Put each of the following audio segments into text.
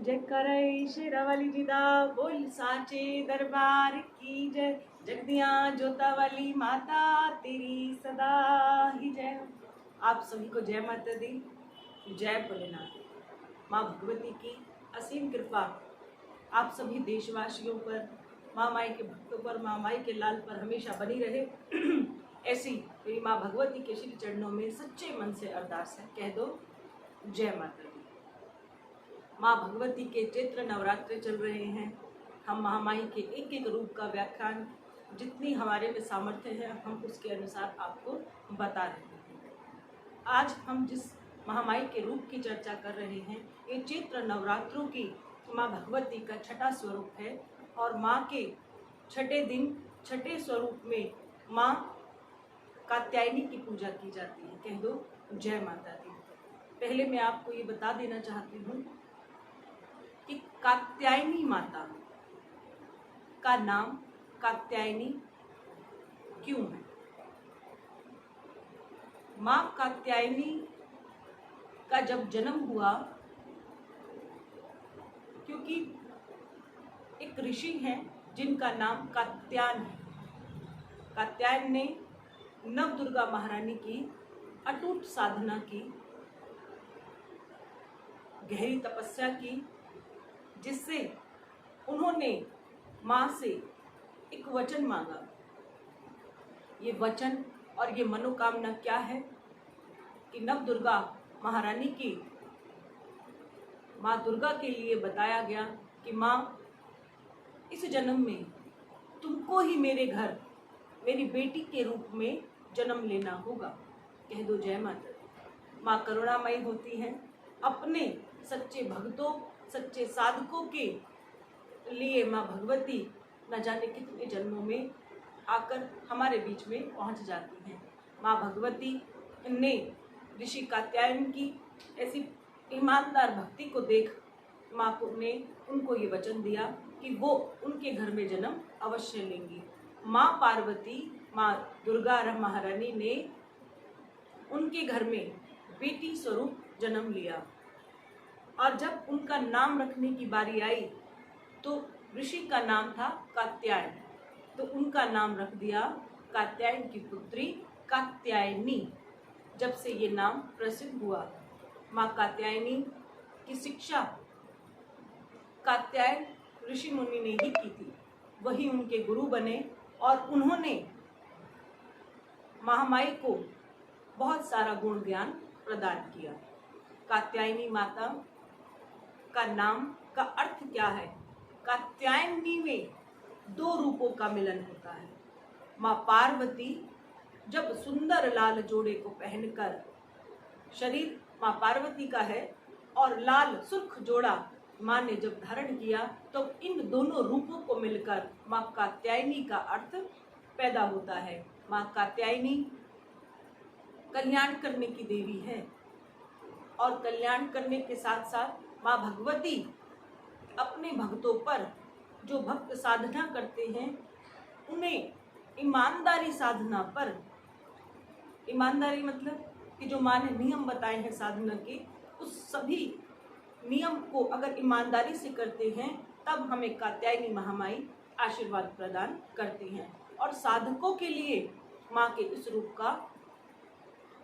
जय करई शेरावाली जी दा बोल साचे दरबार की जय। जगदियां जोता वाली माता तेरी सदा ही जय। आप सभी को जय माता दी, जय भोलेनाथ। माँ भगवती की असीम कृपा आप सभी देशवासियों पर, माँ माई के भक्तों पर, माँ माई के लाल पर हमेशा बनी रहे। ऐसी मेरी माँ भगवती के श्री चरणों में सच्चे मन से अरदास है, कह दो जय माता दी। माँ भगवती के चैत्र नवरात्रे चल रहे हैं। हम महामाई के एक एक रूप का व्याख्यान जितनी हमारे में सामर्थ्य है हम उसके अनुसार आपको बता रहे हैं। आज हम जिस महामाई के रूप की चर्चा कर रहे हैं ये चैत्र नवरात्रों की माँ भगवती का छठा स्वरूप है और माँ के छठे दिन छठे स्वरूप में माँ कात्यायनी की पूजा की जाती है। कह दो जय माता दी। पहले मैं आपको ये बता देना चाहती हूँ कि कात्यायनी माता का नाम कात्यायनी क्यों है। माँ कात्यायनी का जब जन्म हुआ, क्योंकि एक ऋषि हैं जिनका नाम कात्यायन है। कात्यायन ने नव दुर्गा महारानी की अटूट साधना की, गहरी तपस्या की, जिससे उन्होंने माँ से एक वचन मांगा। ये वचन और ये मनोकामना क्या है कि नव दुर्गा महारानी की माँ दुर्गा के लिए बताया गया कि माँ इस जन्म में तुमको ही मेरे घर मेरी बेटी के रूप में जन्म लेना होगा। कह दो जय माता दी। माँ करुणामयी होती हैं, अपने सच्चे भक्तों सच्चे साधकों के लिए माँ भगवती न जाने कितने जन्मों में आकर हमारे बीच में पहुंच जाती हैं। माँ भगवती ने ऋषि कात्यायन की ऐसी ईमानदार भक्ति को देख माँ को ने उनको ये वचन दिया कि वो उनके घर में जन्म अवश्य लेंगी। माँ पार्वती माँ दुर्गा महारानी ने उनके घर में बेटी स्वरूप जन्म लिया और जब उनका नाम रखने की बारी आई तो ऋषि का नाम था कात्यायन, तो उनका नाम रख दिया कात्यायन की पुत्री कात्यायनी। जब से ये नाम प्रसिद्ध हुआ, माँ कात्यायनी की शिक्षा कात्यायन ऋषि मुनि ने ही की थी, वही उनके गुरु बने और उन्होंने महामाई को बहुत सारा गुण ज्ञान प्रदान किया। कात्यायनी माता का नाम का अर्थ क्या है? कात्यायनी में दो रूपों का मिलन होता है। माँ पार्वती जब सुंदर लाल जोड़े को पहनकर, शरीर माँ पार्वती का है और लाल सुर्ख जोड़ा माँ ने जब धारण किया तो इन दोनों रूपों को मिलकर माँ कात्यायनी का अर्थ पैदा होता है। माँ कात्यायनी कल्याण करने की देवी है और कल्याण करने के साथ साथ माँ भगवती अपने भक्तों पर, जो भक्त साधना करते हैं उन्हें ईमानदारी साधना पर, ईमानदारी मतलब कि जो माँ ने नियम बताए हैं साधना के, उस सभी नियम को अगर ईमानदारी से करते हैं तब हमें कात्यायनी महामाई आशीर्वाद प्रदान करती हैं और साधकों के लिए माँ के इस रूप का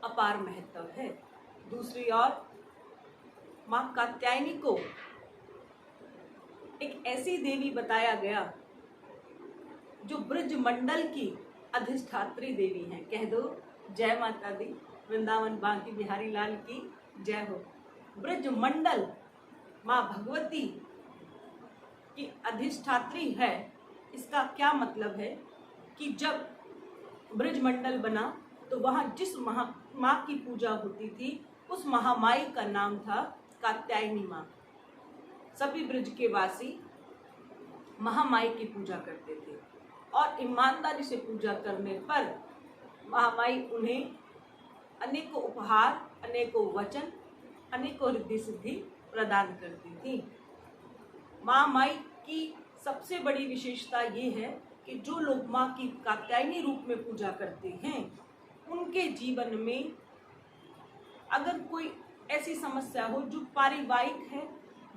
अपार महत्व है। दूसरी ओर माँ कात्यायनी को एक ऐसी देवी बताया गया जो ब्रज मंडल की अधिष्ठात्री देवी है। कह दो जय माता दी। वृंदावन बांकी बिहारी लाल की जय हो। ब्रज मंडल माँ भगवती की अधिष्ठात्री है। इसका क्या मतलब है कि जब ब्रज मंडल बना तो वहाँ जिस माँ की पूजा होती थी उस महामाई का नाम था कात्यायनी माँ। सभी ब्रज के वासी महामाई की पूजा करते थे और ईमानदारी से पूजा करने पर महामाई उन्हें अनेकों उपहार, अनेकों वचन, अनेकों रिद्धि सिद्धि प्रदान करती थी। माँ माई की सबसे बड़ी विशेषता ये है कि जो लोग माँ की कात्यायनी रूप में पूजा करते हैं उनके जीवन में अगर कोई ऐसी समस्या हो जो पारिवारिक है,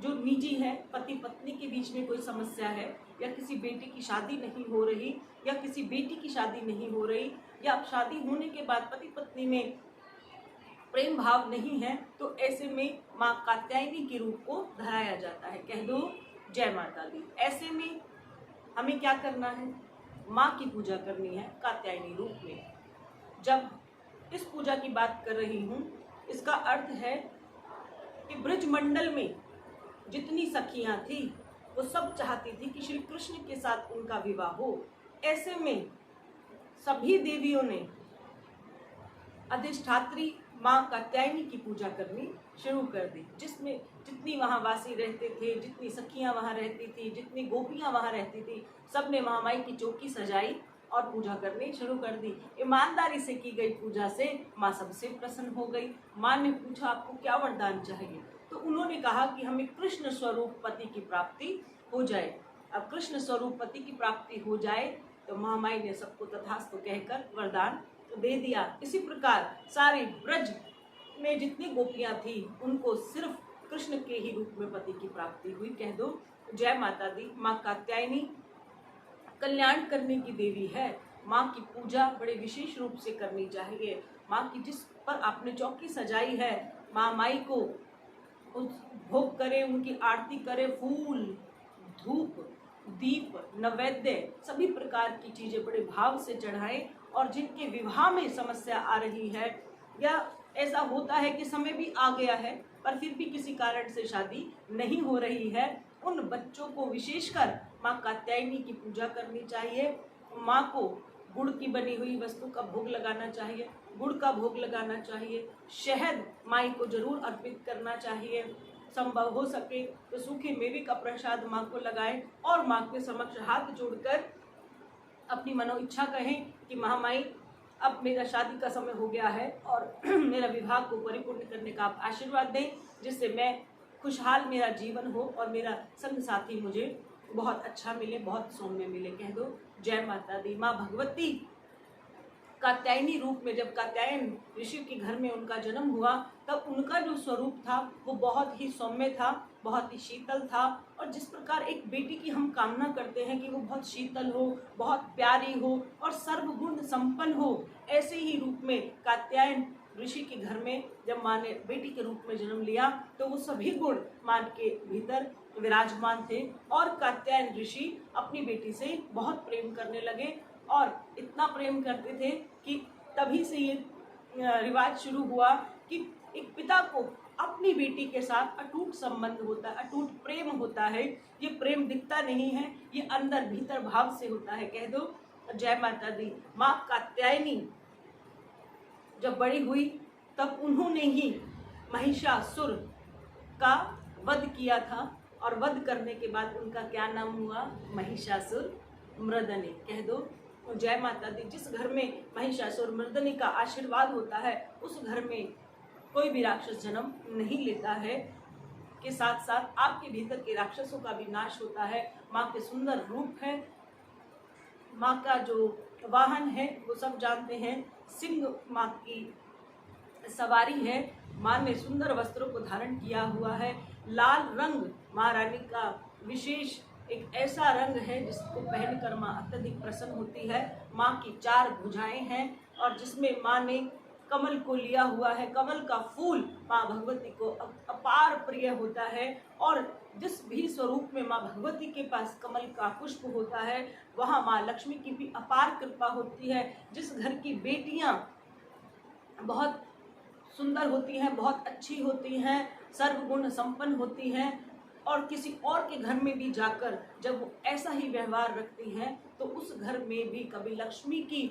जो निजी है, पति पत्नी के बीच में कोई समस्या है, या किसी बेटी की शादी नहीं हो रही, या किसी बेटी की शादी नहीं हो रही, या अब शादी होने के बाद पति पत्नी में प्रेम भाव नहीं है, तो ऐसे में माँ कात्यायनी के रूप को धराया जाता है। कह दो जय माता दी। ऐसे में हमें क्या करना है? माँ की पूजा करनी है कात्यायनी रूप में। जब इस पूजा की बात कर रही हूँ, इसका अर्थ है कि ब्रजमंडल में जितनी सखियां थी वो सब चाहती थी कि श्री कृष्ण के साथ उनका विवाह हो। ऐसे में सभी देवियों ने अधिष्ठात्री माँ कात्यायनी की पूजा करनी शुरू कर दी, जिसमें जितनी वहाँ वासी रहते थे, जितनी सखियाँ वहाँ रहती थी, जितनी गोपियाँ वहाँ रहती थी, सब ने महामाई की चौकी सजाई और पूजा करनी शुरू कर दी। ईमानदारी से की गई पूजा से माँ सबसे प्रसन्न हो गई। माँ ने पूछा, आपको क्या वरदान चाहिए? तो उन्होंने कहा कि हमें कृष्ण स्वरूप पति की प्राप्ति हो जाए। अब कृष्ण स्वरूप पति की प्राप्ति हो जाए तो महामाई ने सबको तथास्तु कहकर वरदान दे दिया। इसी प्रकार सारे ब्रज में जितनी गोपियां थी उनको सिर्फ कृष्ण के ही रूप में पति की प्राप्ति हुई। कह दो जय माता दी। माँ कात्यायनी कल्याण करने की देवी है। माँ की पूजा बड़े विशेष रूप से करनी चाहिए। माँ की जिस पर आपने चौकी सजाई है, माँ माई को भोग करें, उनकी आरती करें, फूल, धूप, दीप, नैवेद्य, सभी प्रकार की चीजें बड़े भाव से चढ़ाएं। और जिनके विवाह में समस्या आ रही है, या ऐसा होता है कि समय भी आ गया है पर फिर भी किसी कारण से शादी नहीं हो रही है, उन बच्चों को विशेषकर माँ कात्यायनी की पूजा करनी चाहिए। माँ को गुड़ की बनी हुई वस्तु का भोग लगाना चाहिए, गुड़ का भोग लगाना चाहिए, शहद माई को जरूर अर्पित करना चाहिए। संभव हो सके तो सूखे मेवे का प्रसाद माँ को लगाएं और माँ के समक्ष हाथ जोड़कर अपनी मनो इच्छा कहें कि महामाई, अब मेरा शादी का समय हो गया है और मेरा विवाह को परिपूर्ण करने का आप आशीर्वाद दें, जिससे मैं खुशहाल मेरा जीवन हो और मेरा संग साथी मुझे बहुत अच्छा मिले, बहुत सौम्य मिले। कह दो जय माता दी। माँ भगवती कात्यायनी रूप में जब कात्यायन ऋषि के घर में उनका जन्म हुआ, तब उनका जो स्वरूप था वो बहुत ही सौम्य था, बहुत ही शीतल था। और जिस प्रकार एक बेटी की हम कामना करते हैं कि वो बहुत शीतल हो, बहुत प्यारी हो और सर्वगुण संपन्न हो, ऐसे ही रूप में कात्यायन ऋषि के घर में जब माँ ने बेटी के रूप में जन्म लिया तो वो सभी गुण माँ के भीतर विराजमान थे। और कात्यायन ऋषि अपनी बेटी से बहुत प्रेम करने लगे और इतना प्रेम करते थे कि तभी से ये रिवाज शुरू हुआ कि एक पिता को अपनी बेटी के साथ अटूट संबंध होता है, अटूट प्रेम होता है। ये प्रेम दिखता नहीं है, ये अंदर भीतर भाव से होता है। कह दो जय माता दी। माँ कात्यायनी जब बड़ी हुई तब उन्होंने ही महिषासुर का वध किया था और वध करने के बाद उनका क्या नाम हुआ? महिषासुर मर्दनी। कह दो जय माता दी। जिस घर में महिषासुर मर्दनी का आशीर्वाद होता है उस घर में कोई भी राक्षस जन्म नहीं लेता है। के साथ साथ आपके भीतर के राक्षसों का भी नाश होता है। माँ के सुंदर रूप है। माँ का जो वाहन है वो सब जानते हैं, सिंह माँ की सवारी है। माँ ने सुंदर वस्त्रों को धारण किया हुआ है। लाल रंग माँ रानी का विशेष एक ऐसा रंग है जिसको पहनकर माँ अत्यधिक प्रसन्न होती है। माँ की 4 भुजाएं हैं और जिसमें माँ ने कमल को लिया हुआ है। कमल का फूल माँ भगवती को अपार प्रिय होता है और जिस भी स्वरूप में माँ भगवती के पास कमल का पुष्प होता है वहाँ माँ लक्ष्मी की भी अपार कृपा होती है। जिस घर की बेटियाँ बहुत सुंदर होती हैं, बहुत अच्छी होती हैं, सर्वगुण संपन्न होती हैं और किसी और के घर में भी जाकर जब वो ऐसा ही व्यवहार रखती हैं तो उस घर में भी कभी लक्ष्मी की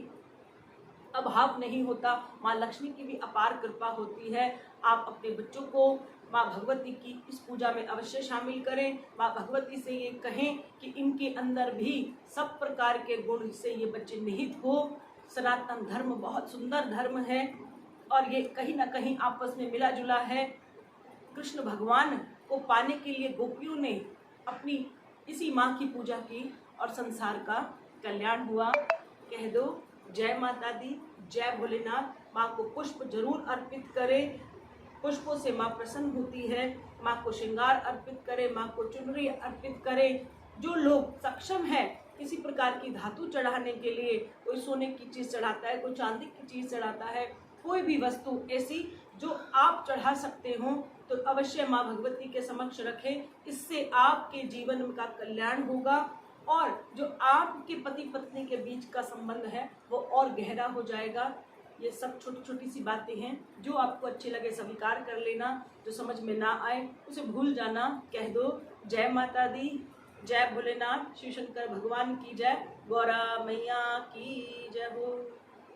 अभाव नहीं होता। माँ लक्ष्मी की भी अपार कृपा होती है। आप अपने बच्चों को माँ भगवती की इस पूजा में अवश्य शामिल करें। माँ भगवती से ये कहें कि इनके अंदर भी सब प्रकार के गुण से ये बच्चे निहित हो। सनातन धर्म बहुत सुंदर धर्म है और ये कहीं ना कहीं आपस में मिला जुला है। कृष्ण भगवान को पाने के लिए गोपियों ने अपनी इसी माँ की पूजा की और संसार का कल्याण हुआ। कह दो जय माता दी, जय भोलेनाथ। माँ को पुष्प जरूर अर्पित करें, पुष्पों से माँ प्रसन्न होती है। माँ को श्रृंगार अर्पित करें, माँ को चुनरी अर्पित करें। जो लोग सक्षम है किसी प्रकार की धातु चढ़ाने के लिए, कोई सोने की चीज़ चढ़ाता है, कोई चांदी की चीज़ चढ़ाता है, कोई भी वस्तु ऐसी जो आप चढ़ा सकते हो तो अवश्य माँ भगवती के समक्ष रखें। इससे आपके जीवन का कल्याण होगा और जो आपके पति पत्नी के बीच का संबंध है वो और गहरा हो जाएगा। ये सब छोटी छोटी सी बातें हैं, जो आपको अच्छी लगे स्वीकार कर लेना, जो समझ में ना आए उसे भूल जाना, कह दो। जय माता दी, जय भोलेनाथ, शिव शंकर भगवान की जय, गौरा मैया की जय हो।